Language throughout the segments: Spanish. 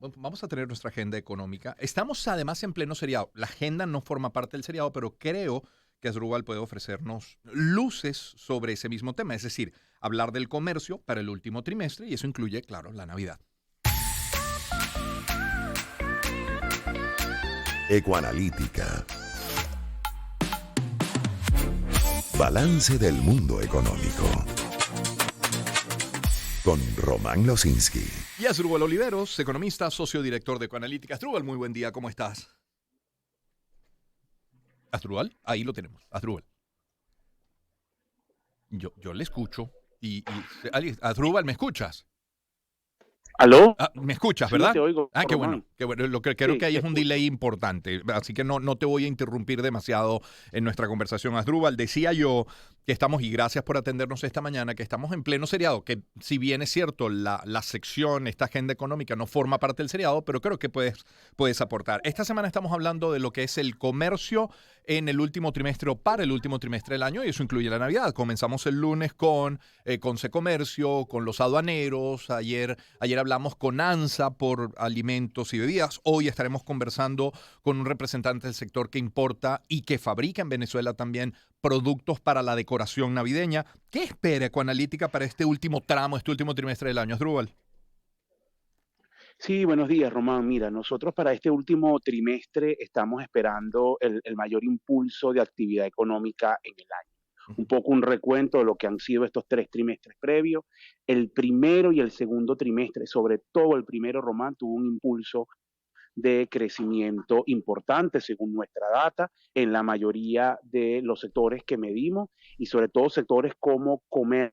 Bueno, vamos a tener nuestra agenda económica. Estamos además en pleno seriado. La agenda no forma parte del seriado, pero creo que Asdrúbal puede ofrecernos luces sobre ese mismo tema, es decir, hablar del comercio para el último trimestre y eso incluye, claro, la Navidad. Ecoanalítica. Balance del mundo económico. Con Román Losinski. Y Asdrúbal Oliveros, economista, socio director de Ecoanalítica. Asdrúbal, muy buen día, ¿cómo estás? Asdrúbal, ahí lo tenemos, Asdrúbal. Yo le escucho Asdrúbal, ¿me escuchas? ¿Aló? Me escuchas, Sí, ¿verdad? te oigo, Qué bueno, Román. qué bueno. Lo que creo Sí, que hay te es un escucho. delay importante, así que no te voy a interrumpir demasiado en nuestra conversación. Asdrúbal, decía yo que estamos, y gracias por atendernos esta mañana, que estamos en pleno seriado, que si bien es cierto, la sección, esta agenda económica no forma parte del seriado, pero creo que puedes aportar. Esta semana estamos hablando de lo que es el comercio en el último trimestre o para el último trimestre del año, y eso incluye la Navidad. Comenzamos el lunes con Secomercio, con los aduaneros. Ayer hablamos con ANSA por alimentos y bebidas. Hoy estaremos conversando con un representante del sector que importa y que fabrica en Venezuela también productos para la decoración navideña. ¿Qué espera Ecoanalítica para este último tramo, este último trimestre del año, Asdrúbal? Sí, buenos días, Román. Mira, nosotros para este último trimestre estamos esperando el mayor impulso de actividad económica en el año. Un poco un recuento de lo que han sido estos 3 trimestres previos. El primero y el segundo trimestre, sobre todo el primero, Román, tuvo un impulso de crecimiento importante según nuestra data en la mayoría de los sectores que medimos y sobre todo sectores como comercio,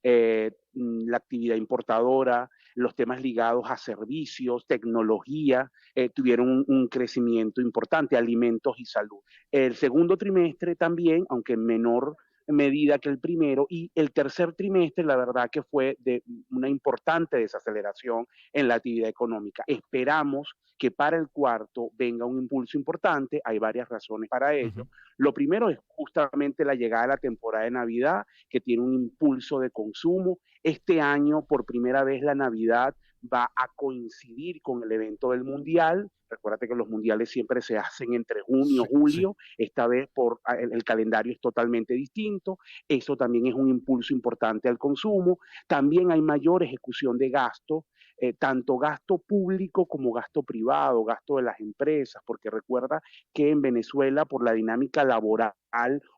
la actividad importadora, los temas ligados a servicios, tecnología, tuvieron un crecimiento importante, alimentos y salud. El segundo trimestre también, aunque en menor medida que el primero, y el tercer trimestre, la verdad que fue de una importante desaceleración en la actividad económica. Esperamos que para el cuarto venga un impulso importante, hay varias razones para ello. Ujú. Lo primero es justamente la llegada de la temporada de Navidad, que tiene un impulso de consumo. Este año, por primera vez, la Navidad va a coincidir con el evento del Mundial. Recuérdate que los mundiales siempre se hacen entre junio Sí, y sí. julio. Esta vez el calendario es totalmente distinto. Eso también es un impulso importante al consumo. También hay mayor ejecución de gasto, tanto gasto público como gasto privado, gasto de las empresas, porque recuerda que en Venezuela, por la dinámica laboral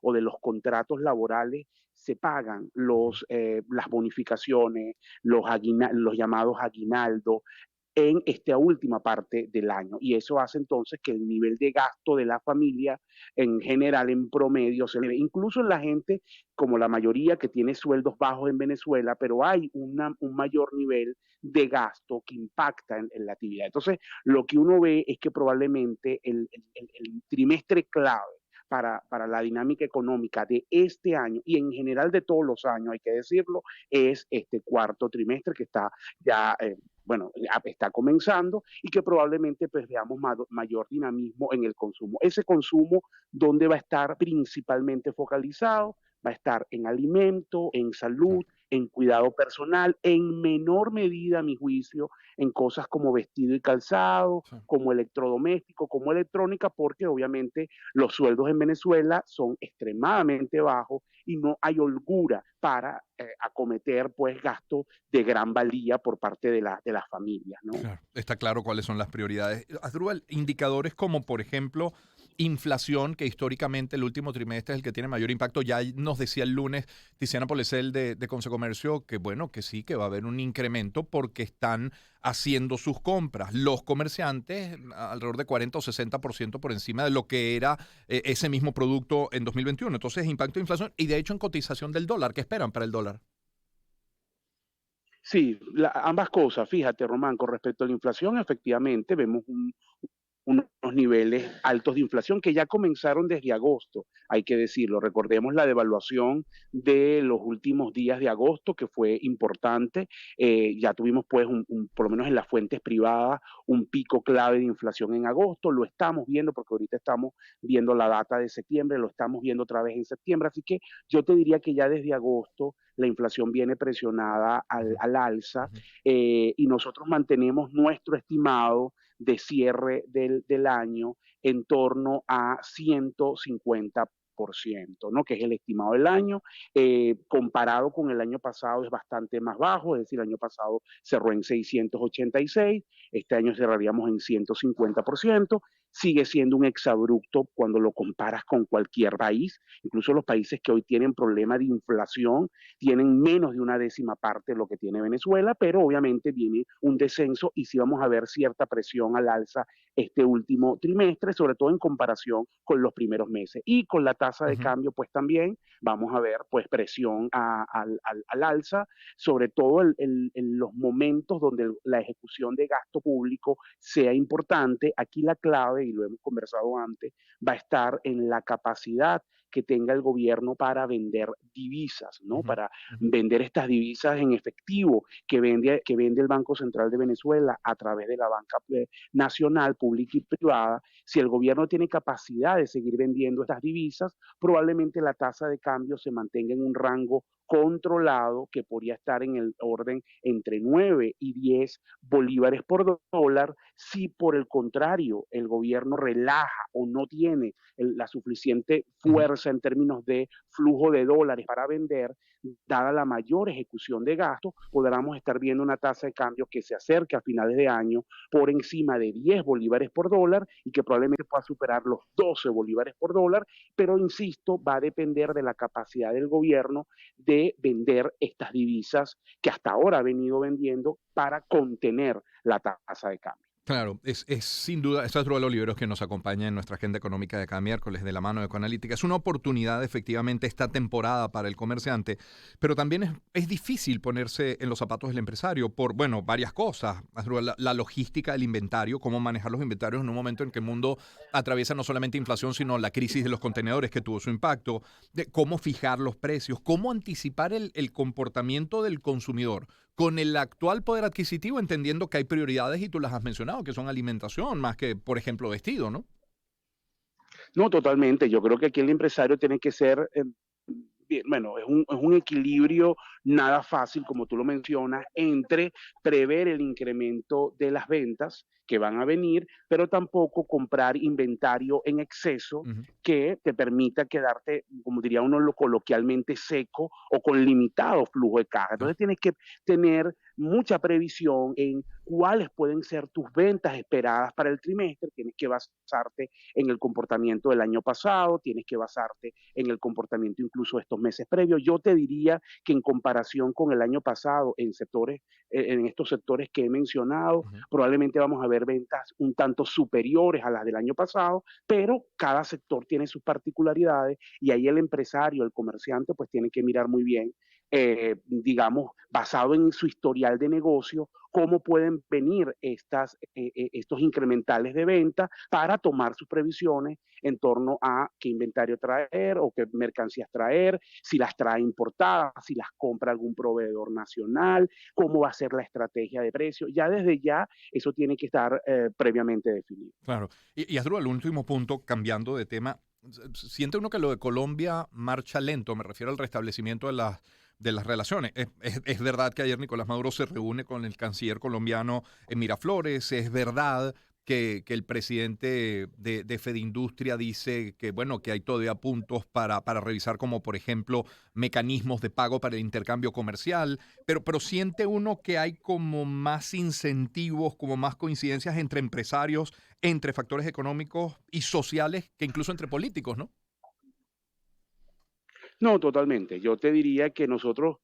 o de los contratos laborales, se pagan Ujú. las bonificaciones, los llamados aguinaldos, en esta última parte del año. Y eso hace entonces que el nivel de gasto de la familia en general, en promedio, se eleve. Incluso en la gente, como la mayoría que tiene sueldos bajos en Venezuela, pero hay un mayor nivel de gasto que impacta en la actividad. Entonces, lo que uno ve es que probablemente el trimestre clave para la dinámica económica de este año y en general de todos los años, hay que decirlo, es este cuarto trimestre que está ya bueno, está comenzando y que probablemente pues veamos mayor dinamismo en el consumo. Ese consumo, ¿dónde va a estar principalmente focalizado? Va a estar en alimento, en salud, Claro. en cuidado personal, en menor medida, a mi juicio, en cosas como vestido y calzado, Sí. como electrodoméstico, como electrónica, porque obviamente los sueldos en Venezuela son extremadamente bajos y no hay holgura para acometer pues gastos de gran valía por parte de las familias, ¿no? Claro, está claro cuáles son las prioridades. Asdrúbal, indicadores como, por ejemplo, inflación, que históricamente el último trimestre es el que tiene mayor impacto. Ya nos decía el lunes Tiziana Polecel de Consecomercio que, bueno, que sí, que va a haber un incremento porque están haciendo sus compras. Los comerciantes, alrededor de 40 o 60% por encima de lo que era ese mismo producto en 2021. Entonces, impacto de inflación y, de hecho, en cotización del dólar. ¿Qué esperan para el dólar? Sí, ambas cosas. Fíjate, Román, con respecto a la inflación, efectivamente vemos unos niveles altos de inflación que ya comenzaron desde agosto, hay que decirlo. Recordemos la devaluación de los últimos días de agosto, que fue importante. Ya tuvimos, pues, por lo menos en las fuentes privadas, un pico clave de inflación en agosto. Lo estamos viendo porque ahorita estamos viendo la data de septiembre, lo estamos viendo otra vez en septiembre. Así que yo te diría que ya desde agosto la inflación viene presionada al alza, Ujú. y nosotros mantenemos nuestro estimado de cierre del año en torno a 150%, ¿no? Que es el estimado del año. Comparado con el año pasado es bastante más bajo, es decir, el año pasado cerró en 686, este año cerraríamos en 150%. Sigue siendo un exabrupto cuando lo comparas con cualquier país, incluso los países que hoy tienen problema de inflación tienen menos de una décima parte de lo que tiene Venezuela, pero obviamente viene un descenso y sí vamos a ver cierta presión al alza este último trimestre, sobre todo en comparación con los primeros meses. Y con la tasa de Ujú. cambio, pues también vamos a ver pues presión al alza, sobre todo en los momentos donde la ejecución de gasto público sea importante. Aquí la clave, y lo hemos conversado antes, va a estar en la capacidad que tenga el gobierno para vender divisas, ¿no? Ujú. Para Ujú. vender estas divisas en efectivo que vende el Banco Central de Venezuela a través de la banca nacional, pública y privada. Si el gobierno tiene capacidad de seguir vendiendo estas divisas, probablemente la tasa de cambio se mantenga en un rango controlado que podría estar en el orden entre 9 y 10 bolívares por dólar. Si por el contrario el gobierno relaja o no tiene la suficiente Ujú. fuerza en términos de flujo de dólares para vender, dada la mayor ejecución de gastos, podríamos estar viendo una tasa de cambio que se acerque a finales de año por encima de 10 bolívares por dólar y que probablemente pueda superar los 12 bolívares por dólar, pero insisto, va a depender de la capacidad del gobierno de vender estas divisas que hasta ahora ha venido vendiendo para contener la tasa de cambio. Claro, es sin duda, esta es Druel Oliveros que nos acompaña en nuestra agenda económica de cada miércoles de la mano de Ecoanalítica. Es una oportunidad efectivamente esta temporada para el comerciante, pero también es difícil ponerse en los zapatos del empresario por, bueno, varias cosas. Asdrúbal, la logística del inventario, cómo manejar los inventarios en un momento en que el mundo atraviesa no solamente inflación, sino la crisis de los contenedores que tuvo su impacto, de cómo fijar los precios, cómo anticipar el comportamiento del consumidor con el actual poder adquisitivo, entendiendo que hay prioridades y tú las has mencionado, que son alimentación, más que, por ejemplo, vestido, ¿no? No, totalmente. Yo creo que aquí el empresario tiene que ser, bien, bueno, es un equilibrio nada fácil, como tú lo mencionas, entre prever el incremento de las ventas que van a venir, pero tampoco comprar inventario en exceso Ujú. que te permita quedarte, como diría uno coloquialmente, seco o con limitado flujo de caja. Claro. Entonces tienes que tener mucha previsión en cuáles pueden ser tus ventas esperadas para el trimestre, tienes que basarte en el comportamiento del año pasado, tienes que basarte en el comportamiento incluso de estos meses previos. Yo te diría que en comparación con el año pasado en estos sectores que he mencionado, Ujú. probablemente vamos a ver ventas un tanto superiores a las del año pasado, pero cada sector tiene sus particularidades y ahí el empresario, el comerciante, pues tiene que mirar muy bien, digamos, basado en su historial de negocio, cómo pueden venir estos incrementales de venta para tomar sus previsiones en torno a qué inventario traer o qué mercancías traer, si las trae importadas, si las compra algún proveedor nacional, cómo va a ser la estrategia de precio. Ya desde ya eso tiene que estar previamente definido. Claro. Y Asdrúbal, el último punto, cambiando de tema, siente uno que lo de Colombia marcha lento, me refiero al restablecimiento de las relaciones. Es verdad que ayer Nicolás Maduro se reúne con el canciller colombiano en Miraflores, es verdad que el presidente de Fedindustria dice que, bueno, que hay todavía puntos para revisar, como por ejemplo mecanismos de pago para el intercambio comercial, pero siente uno que hay como más incentivos, como más coincidencias entre empresarios, entre factores económicos y sociales, que incluso entre políticos, ¿no? No, totalmente. Yo te diría que nosotros,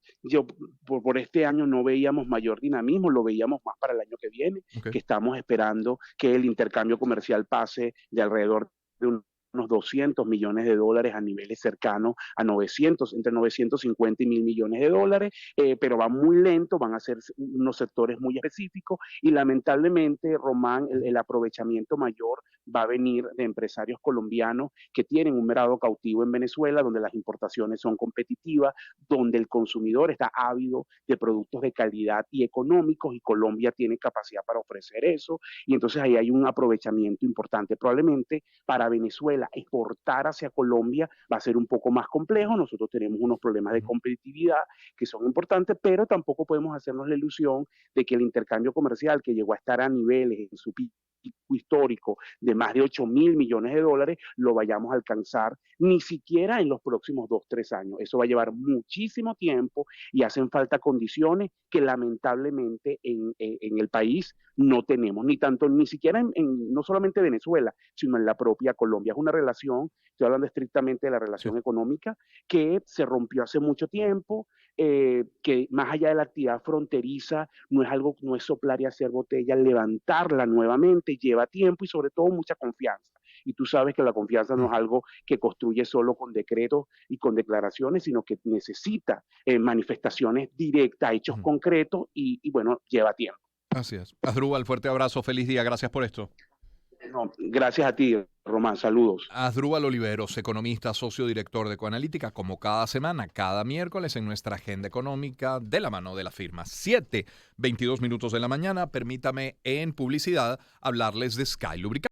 por este año no veíamos mayor dinamismo, lo veíamos más para el año que viene, Ok. que estamos esperando que el intercambio comercial pase de alrededor de un unos 200 millones de dólares a niveles cercanos a 900, entre 950 y 1.000 millones de dólares, pero va muy lento, van a ser unos sectores muy específicos y lamentablemente, Román, el aprovechamiento mayor va a venir de empresarios colombianos que tienen un mercado cautivo en Venezuela, donde las importaciones son competitivas, donde el consumidor está ávido de productos de calidad y económicos y Colombia tiene capacidad para ofrecer eso y entonces ahí hay un aprovechamiento importante. Probablemente para Venezuela exportar hacia Colombia va a ser un poco más complejo, nosotros tenemos unos problemas de competitividad que son importantes, pero tampoco podemos hacernos la ilusión de que el intercambio comercial que llegó a estar a niveles en su pico histórico de más de 8.000 millones de dólares, lo vayamos a alcanzar ni siquiera en los próximos 2, 3 años. Eso va a llevar muchísimo tiempo y hacen falta condiciones que lamentablemente en el país no tenemos, ni tanto, ni siquiera no solamente Venezuela, sino en la propia Colombia. Es una relación, estoy hablando estrictamente de la relación económica, que se rompió hace mucho tiempo, que más allá de la actividad fronteriza, no es algo, no es soplar y hacer botella, levantarla nuevamente lleva tiempo y sobre todo mucha confianza. Y tú sabes que la confianza no es algo que construye solo con decretos y con declaraciones, sino que necesita manifestaciones directas, hechos concretos y bueno, lleva tiempo. Así es. Asdrúbal, fuerte abrazo, feliz día, gracias por esto. No, gracias a ti, Román, saludos. Asdrúbal Oliveros, economista, socio director de Ecoanalítica, como cada semana, cada miércoles en nuestra agenda económica de la mano de la firma. 7:22 minutos de la mañana, permítame en publicidad hablarles de Sky Lubricante.